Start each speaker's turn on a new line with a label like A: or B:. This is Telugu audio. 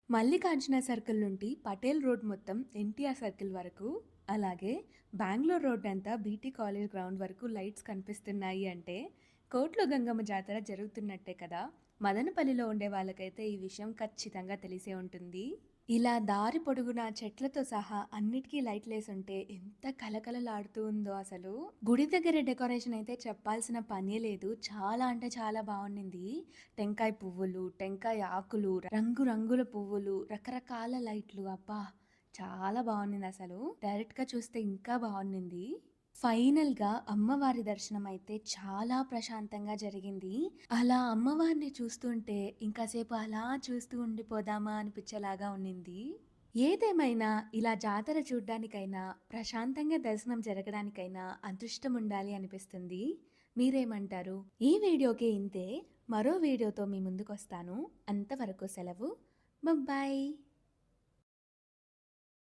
A: మల్లికార్జున సర్కిల్ నుండి పటేల్ రోడ్ మొత్తం ఎన్టీఆర్ సర్కిల్ వరకు, అలాగే బెంగుళూరు రోడ్ అంతా బీటీ కాలేజ్ గ్రౌండ్ వరకు లైట్స్ కనిపిస్తున్నాయి అంటే కోట్ల గంగమ్మ జాతర జరుగుతున్నట్టే కదా. మదనపల్లిలో ఉండే వాళ్ళకైతే ఈ విషయం ఖచ్చితంగా తెలిసే ఉంటుంది. ఇలా దారి పొడుగునా చెట్లతో సహా అన్నిటికీ లైట్లేసి ఉంటే ఎంత కలకలలాడుతూ ఉందో అసలు. గుడి దగ్గర డెకరేషన్ అయితే చెప్పాల్సిన పనే లేదు. చాలా అంటే చాలా బాగుండింది. టెంకాయ పువ్వులు, టెంకాయ ఆకులు, రంగురంగుల పువ్వులు, రకరకాల లైట్లు, అబ్బా చాలా బాగుండింది అసలు. డైరెక్ట్ గా చూస్తే ఇంకా బాగుండింది. ఫైనల్ గా అమ్మవారి దర్శనం అయితే చాలా ప్రశాంతంగా జరిగింది. అలా అమ్మవారిని చూస్తుంటే ఇంకాసేపు అలా చూస్తూ ఉండిపోదామా అనిపించేలాగా ఉండింది. ఏదేమైనా ఇలా జాతర చూడ్డానికైనా, ప్రశాంతంగా దర్శనం జరగడానికైనా అదృష్టం ఉండాలి అనిపిస్తుంది. మీరేమంటారు? ఈ వీడియోకి ఇంతే. మరో వీడియోతో మీ ముందుకొస్తాను. అంతవరకు సెలవు. బాయ్.